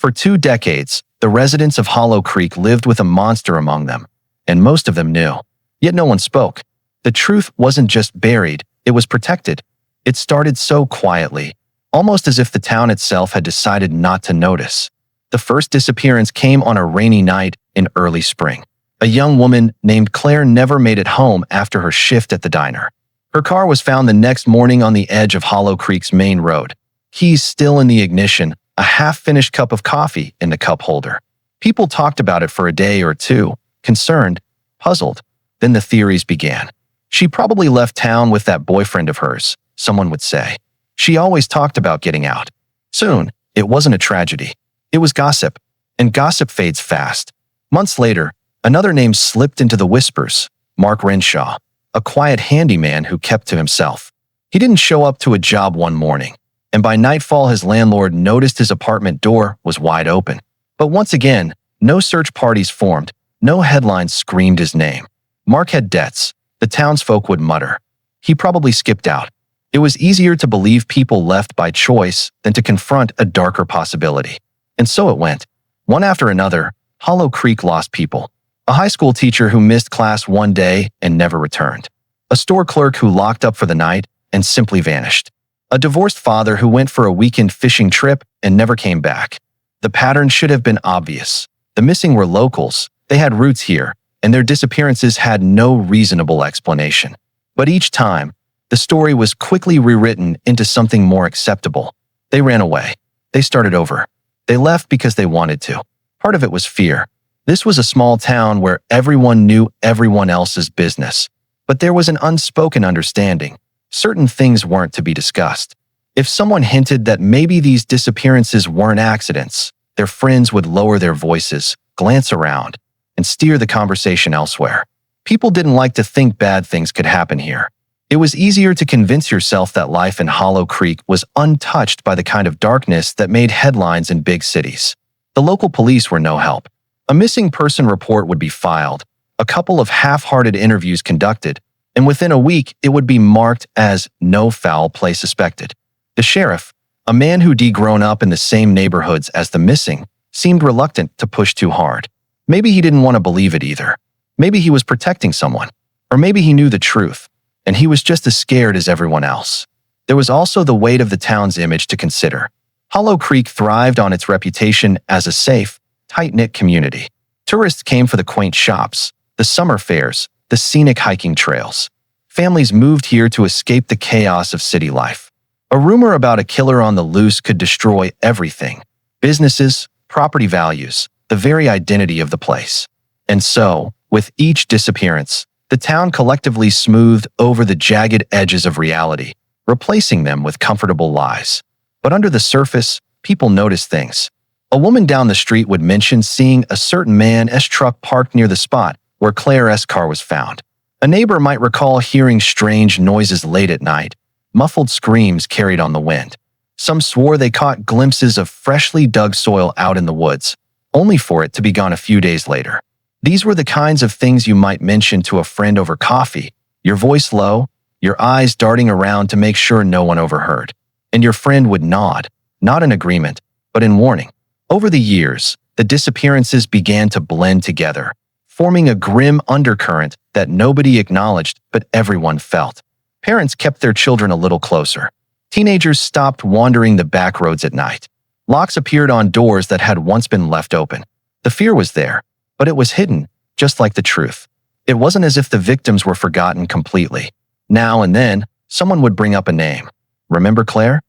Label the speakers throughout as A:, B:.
A: For 2 decades, the residents of Hollow Creek lived with a monster among them, and most of them knew. Yet no one spoke. The truth wasn't just buried, it was protected. It started so quietly, almost as if the town itself had decided not to notice. The first disappearance came on a rainy night in early spring. A young woman named Claire never made it home after her shift at the diner. Her car was found the next morning on the edge of Hollow Creek's main road. Keys still in the ignition, a half-finished cup of coffee in the cup holder. People talked about it for a day or two, concerned, puzzled. Then the theories began. She probably left town with that boyfriend of hers, someone would say. She always talked about getting out. Soon, it wasn't a tragedy. It was gossip, and gossip fades fast. Months later, another name slipped into the whispers, Mark Renshaw, a quiet handyman who kept to himself. He didn't show up to a job one morning, and by nightfall his landlord noticed his apartment door was wide open. But once again, no search parties formed, no headlines screamed his name. Mark had debts, the townsfolk would mutter. He probably skipped out. It was easier to believe people left by choice than to confront a darker possibility. And so it went. One after another, Hollow Creek lost people. A high school teacher who missed class one day and never returned. A store clerk who locked up for the night and simply vanished. A divorced father who went for a weekend fishing trip and never came back. The pattern should have been obvious. The missing were locals, they had roots here, and their disappearances had no reasonable explanation. But each time, the story was quickly rewritten into something more acceptable. They ran away. They started over. They left because they wanted to. Part of it was fear. This was a small town where everyone knew everyone else's business. But there was an unspoken understanding. Certain things weren't to be discussed. If someone hinted that maybe these disappearances weren't accidents, their friends would lower their voices, glance around, and steer the conversation elsewhere. People didn't like to think bad things could happen here. It was easier to convince yourself that life in Hollow Creek was untouched by the kind of darkness that made headlines in big cities. The local police were no help. A missing person report would be filed, a couple of half-hearted interviews conducted, and within a week it would be marked as no foul play suspected. The sheriff, a man who'd grown up in the same neighborhoods as the missing, seemed reluctant to push too hard. Maybe he didn't want to believe it either. Maybe he was protecting someone. Or maybe he knew the truth, and he was just as scared as everyone else. There was also the weight of the town's image to consider. Hollow Creek thrived on its reputation as a safe, tight-knit community. Tourists came for the quaint shops, the summer fairs, the scenic hiking trails. Families moved here to escape the chaos of city life. A rumor about a killer on the loose could destroy everything. Businesses, property values, the very identity of the place. And so, with each disappearance, the town collectively smoothed over the jagged edges of reality, replacing them with comfortable lies. But under the surface, people noticed things. A woman down the street would mention seeing a certain man's truck parked near the spot where Claire's car was found. A neighbor might recall hearing strange noises late at night, muffled screams carried on the wind. Some swore they caught glimpses of freshly dug soil out in the woods, only for it to be gone a few days later. These were the kinds of things you might mention to a friend over coffee, your voice low, your eyes darting around to make sure no one overheard. And your friend would nod, not in agreement, but in warning. Over the years, the disappearances began to blend together, forming a grim undercurrent that nobody acknowledged but everyone felt. Parents kept their children a little closer. Teenagers stopped wandering the back roads at night. Locks appeared on doors that had once been left open. The fear was there, but it was hidden, just like the truth. It wasn't as if the victims were forgotten completely. Now and then, someone would bring up a name. Remember Claire?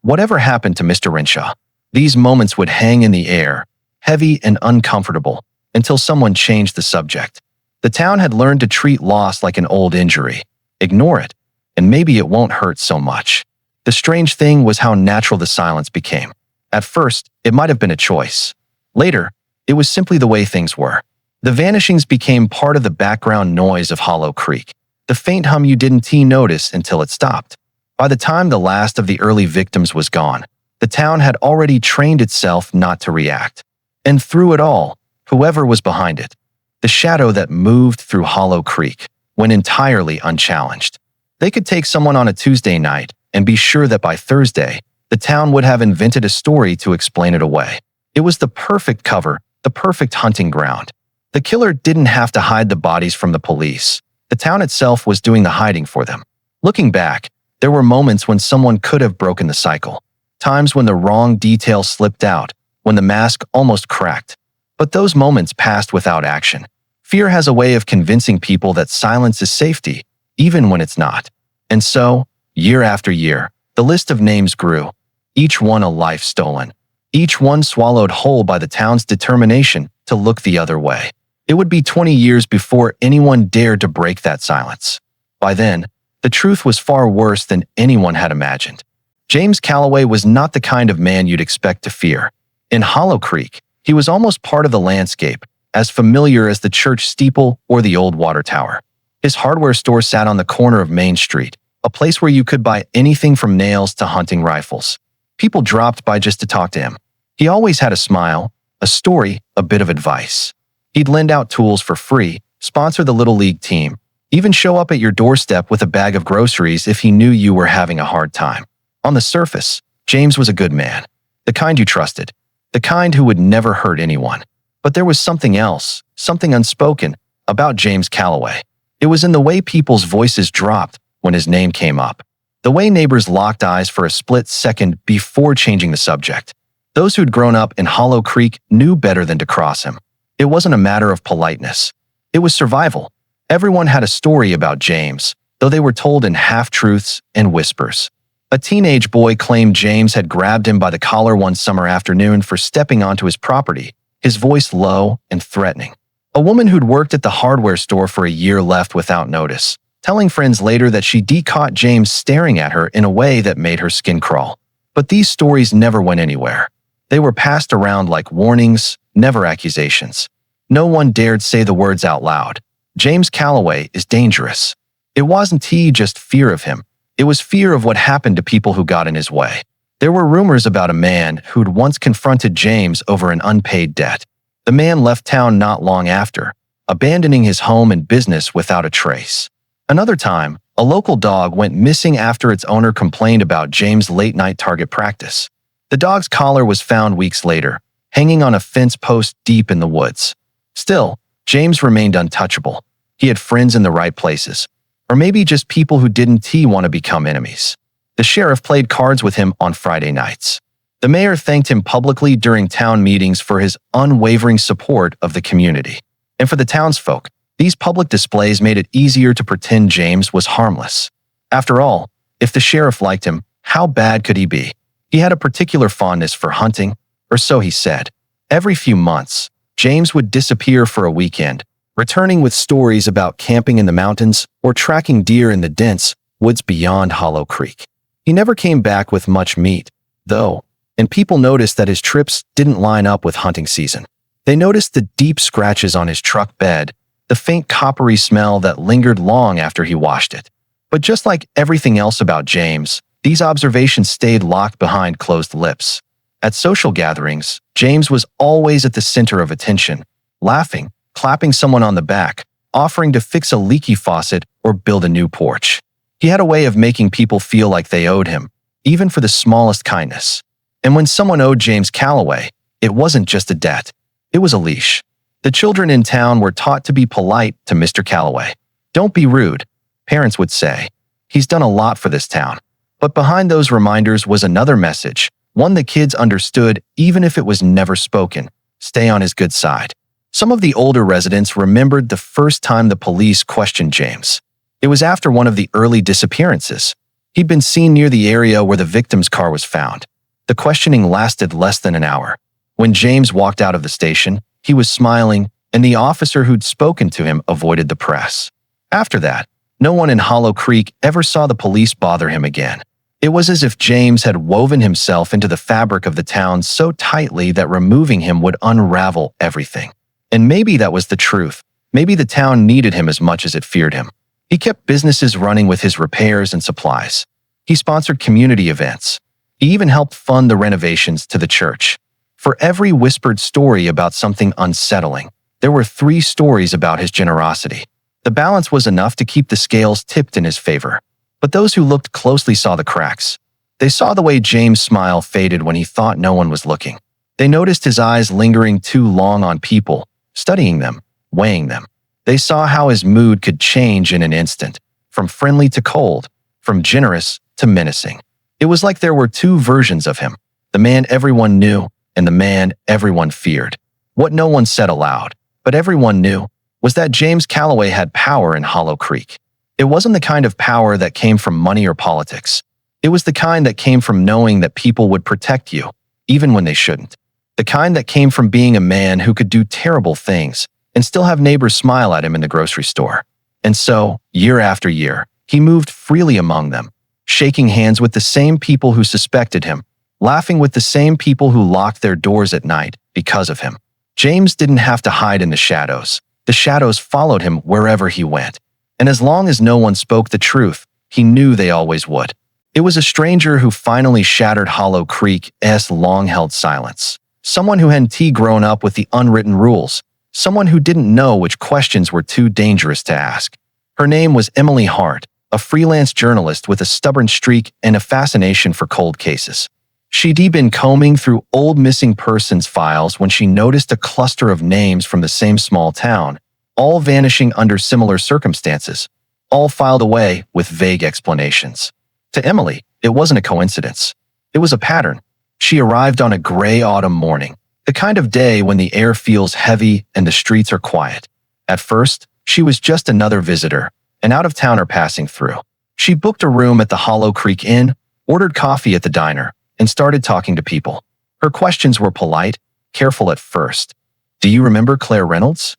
A: Whatever happened to Mr. Renshaw? These moments would hang in the air, heavy and uncomfortable, until someone changed the subject. The town had learned to treat loss like an old injury. Ignore it, and maybe it won't hurt so much. The strange thing was how natural the silence became. At first, it might have been a choice. Later, it was simply the way things were. The vanishings became part of the background noise of Hollow Creek, the faint hum you didn't notice until it stopped. By the time the last of the early victims was gone, the town had already trained itself not to react. And through it all, whoever was behind it, the shadow that moved through Hollow Creek, went entirely unchallenged. They could take someone on a Tuesday night and be sure that by Thursday, the town would have invented a story to explain it away. It was the perfect cover, the perfect hunting ground. The killer didn't have to hide the bodies from the police. The town itself was doing the hiding for them. Looking back, there were moments when someone could have broken the cycle. Times when the wrong detail slipped out, when the mask almost cracked. But those moments passed without action. Fear has a way of convincing people that silence is safety, even when it's not. And so, year after year, the list of names grew. Each one a life stolen. Each one swallowed whole by the town's determination to look the other way. It would be 20 years before anyone dared to break that silence. By then, the truth was far worse than anyone had imagined. James Calloway was not the kind of man you'd expect to fear. In Hollow Creek, he was almost part of the landscape, as familiar as the church steeple or the old water tower. His hardware store sat on the corner of Main Street, a place where you could buy anything from nails to hunting rifles. People dropped by just to talk to him. He always had a smile, a story, a bit of advice. He'd lend out tools for free, sponsor the Little League team, even show up at your doorstep with a bag of groceries if he knew you were having a hard time. On the surface, James was a good man, the kind you trusted, the kind who would never hurt anyone. But there was something else, something unspoken, about James Calloway. It was in the way people's voices dropped when his name came up. The way neighbors locked eyes for a split second before changing the subject. Those who'd grown up in Hollow Creek knew better than to cross him. It wasn't a matter of politeness. It was survival. Everyone had a story about James, though they were told in half-truths and whispers. A teenage boy claimed James had grabbed him by the collar one summer afternoon for stepping onto his property, his voice low and threatening. A woman who'd worked at the hardware store for a year left without notice, telling friends later that she caught James staring at her in a way that made her skin crawl. But these stories never went anywhere. They were passed around like warnings, never accusations. No one dared say the words out loud. James Calloway is dangerous. It wasn't just fear of him. It was fear of what happened to people who got in his way. There were rumors about a man who'd once confronted James over an unpaid debt. The man left town not long after, abandoning his home and business without a trace. Another time, a local dog went missing after its owner complained about James' late-night target practice. The dog's collar was found weeks later, hanging on a fence post deep in the woods. Still, James remained untouchable. He had friends in the right places. Or maybe just people who didn't want to become enemies. The sheriff played cards with him on Friday nights. The mayor thanked him publicly during town meetings for his unwavering support of the community. And for the townsfolk, these public displays made it easier to pretend James was harmless. After all, if the sheriff liked him, how bad could he be? He had a particular fondness for hunting, or so he said. Every few months, James would disappear for a weekend, returning with stories about camping in the mountains or tracking deer in the dense woods beyond Hollow Creek. He never came back with much meat, though, and people noticed that his trips didn't line up with hunting season. They noticed the deep scratches on his truck bed, the faint coppery smell that lingered long after he washed it. But just like everything else about James, these observations stayed locked behind closed lips. At social gatherings, James was always at the center of attention, laughing, clapping someone on the back, offering to fix a leaky faucet or build a new porch. He had a way of making people feel like they owed him, even for the smallest kindness. And when someone owed James Calloway, it wasn't just a debt. It was a leash. The children in town were taught to be polite to Mr. Calloway. Don't be rude, parents would say. He's done a lot for this town. But behind those reminders was another message, one the kids understood even if it was never spoken. Stay on his good side. Some of the older residents remembered the first time the police questioned James. It was after one of the early disappearances. He'd been seen near the area where the victim's car was found. The questioning lasted less than an hour. When James walked out of the station, he was smiling, and the officer who'd spoken to him avoided the press. After that, no one in Hollow Creek ever saw the police bother him again. It was as if James had woven himself into the fabric of the town so tightly that removing him would unravel everything. And maybe that was the truth. Maybe the town needed him as much as it feared him. He kept businesses running with his repairs and supplies. He sponsored community events. He even helped fund the renovations to the church. For every whispered story about something unsettling, there were 3 stories about his generosity. The balance was enough to keep the scales tipped in his favor. But those who looked closely saw the cracks. They saw the way James' smile faded when he thought no one was looking. They noticed his eyes lingering too long on people, studying them, weighing them. They saw how his mood could change in an instant, from friendly to cold, from generous to menacing. It was like there were two versions of him, the man everyone knew and the man everyone feared. What no one said aloud, but everyone knew, was that James Calloway had power in Hollow Creek. It wasn't the kind of power that came from money or politics. It was the kind that came from knowing that people would protect you, even when they shouldn't. The kind that came from being a man who could do terrible things and still have neighbors smile at him in the grocery store. And so, year after year, he moved freely among them, shaking hands with the same people who suspected him, laughing with the same people who locked their doors at night because of him. James didn't have to hide in the shadows. The shadows followed him wherever he went. And as long as no one spoke the truth, he knew they always would. It was a stranger who finally shattered Hollow Creek's long-held silence. Someone who hadn't grown up with the unwritten rules. Someone who didn't know which questions were too dangerous to ask. Her name was Emily Hart, a freelance journalist with a stubborn streak and a fascination for cold cases. She'd been combing through old missing persons files when she noticed a cluster of names from the same small town, all vanishing under similar circumstances, all filed away with vague explanations. To Emily, it wasn't a coincidence. It was a pattern. She arrived on a gray autumn morning, the kind of day when the air feels heavy and the streets are quiet. At first, she was just another visitor, an out-of-towner passing through. She booked a room at the Hollow Creek Inn, ordered coffee at the diner, and started talking to people. Her questions were polite, careful at first. "Do you remember Claire Reynolds?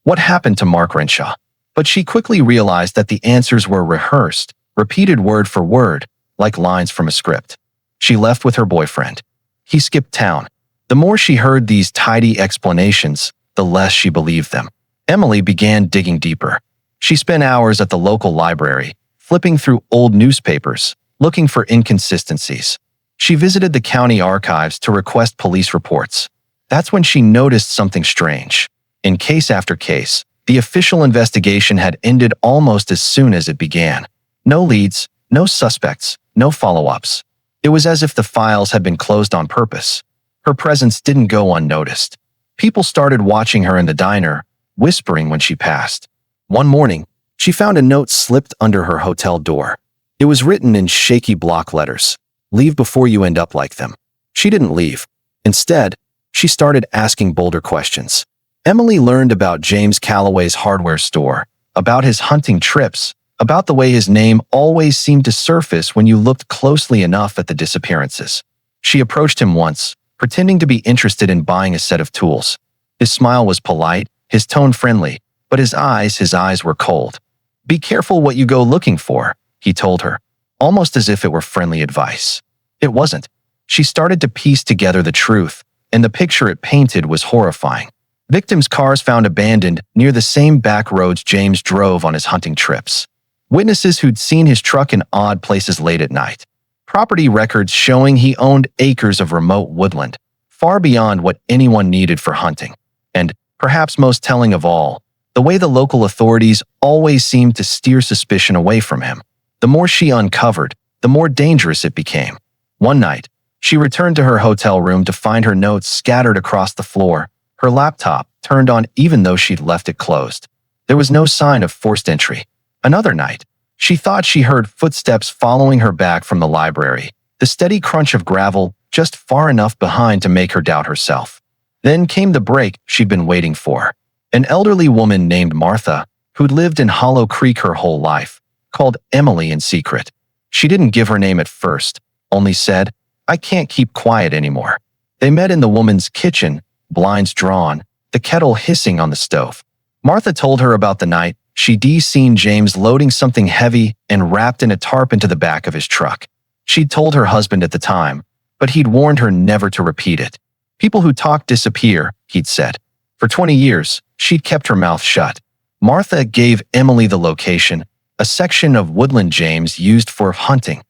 A: What happened to Mark Renshaw?" But she quickly realized that the answers were rehearsed, repeated word for word, like lines from a script. She left with her boyfriend. He skipped town. The more she heard these tidy explanations, the less she believed them. Emily began digging deeper. She spent hours at the local library, flipping through old newspapers, looking for inconsistencies. She visited the county archives to request police reports. That's when she noticed something strange. In case after case, the official investigation had ended almost as soon as it began. No leads, no suspects, no follow-ups. It was as if the files had been closed on purpose. Her presence didn't go unnoticed. People started watching her in the diner, whispering when she passed. One morning, she found a note slipped under her hotel door. It was written in shaky block letters. "Leave before you end up like them." She didn't leave. Instead, she started asking bolder questions. Emily learned about James Calloway's hardware store, about his hunting trips, about the way his name always seemed to surface when you looked closely enough at the disappearances. She approached him once, pretending to be interested in buying a set of tools. His smile was polite, his tone friendly, but his eyes were cold. "Be careful what you go looking for," he told her, almost as if it were friendly advice. It wasn't. She started to piece together the truth, and the picture it painted was horrifying. Victims' cars found abandoned near the same back roads James drove on his hunting trips. Witnesses who'd seen his truck in odd places late at night. Property records showing he owned acres of remote woodland, far beyond what anyone needed for hunting. And, perhaps most telling of all, the way the local authorities always seemed to steer suspicion away from him. The more she uncovered, the more dangerous it became. One night, she returned to her hotel room to find her notes scattered across the floor, her laptop turned on even though she'd left it closed. There was no sign of forced entry. Another night, she thought she heard footsteps following her back from the library, the steady crunch of gravel just far enough behind to make her doubt herself. Then came the break she'd been waiting for. An elderly woman named Martha, who'd lived in Hollow Creek her whole life, called Emily in secret. She didn't give her name at first, only said, "I can't keep quiet anymore." They met in the woman's kitchen, blinds drawn, the kettle hissing on the stove. Martha told her about the night she'd seen James loading something heavy and wrapped in a tarp into the back of his truck. She'd told her husband at the time, but he'd warned her never to repeat it. "People who talk disappear," he'd said. For 20 years, she'd kept her mouth shut. Martha gave Emily the location, a section of woodland James used for hunting.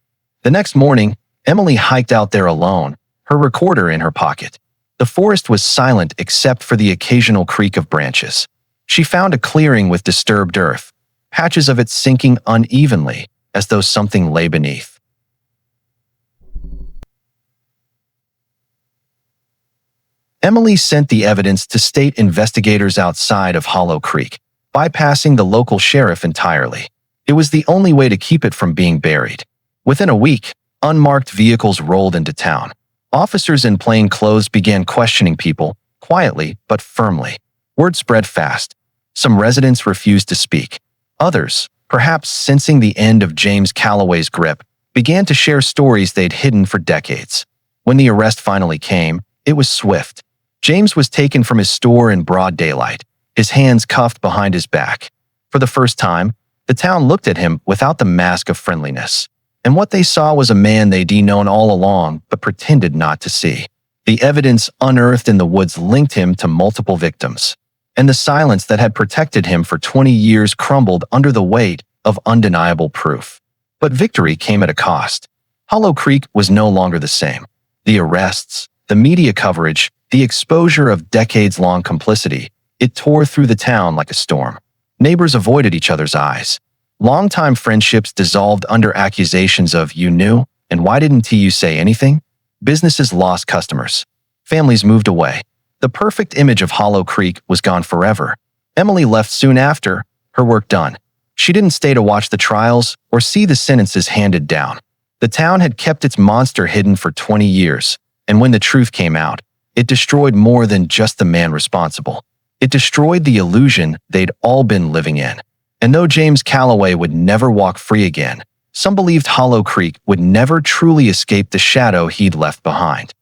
A: The next morning, Emily hiked out there alone, her recorder in her pocket. The forest was silent except for the occasional creak of branches. She found a clearing with disturbed earth, patches of it sinking unevenly, as though something lay beneath. Emily sent the evidence to state investigators outside of Hollow Creek, bypassing the local sheriff entirely. It was the only way to keep it from being buried. Within a week, unmarked vehicles rolled into town. Officers in plain clothes began questioning people, quietly but firmly. Word spread fast. Some residents refused to speak. Others, perhaps sensing the end of James Calloway's grip, began to share stories they'd hidden for decades. When the arrest finally came, it was swift. James was taken from his store in broad daylight, his hands cuffed behind his back. For the first time, the town looked at him without the mask of friendliness. And what they saw was a man they'd known all along but pretended not to see. The evidence unearthed in the woods linked him to multiple victims, and the silence that had protected him for 20 years crumbled under the weight of undeniable proof. But victory came at a cost. Hollow Creek was no longer the same. The arrests, the media coverage, the exposure of decades-long complicity, it tore through the town like a storm. Neighbors avoided each other's eyes. Longtime friendships dissolved under accusations of "you knew, and why didn't you say anything?" Businesses lost customers. Families moved away. The perfect image of Hollow Creek was gone forever. Emily left soon after, her work done. She didn't stay to watch the trials or see the sentences handed down. The town had kept its monster hidden for 20 years, and when the truth came out, it destroyed more than just the man responsible. It destroyed the illusion they'd all been living in. And though James Calloway would never walk free again, some believed Hollow Creek would never truly escape the shadow he'd left behind.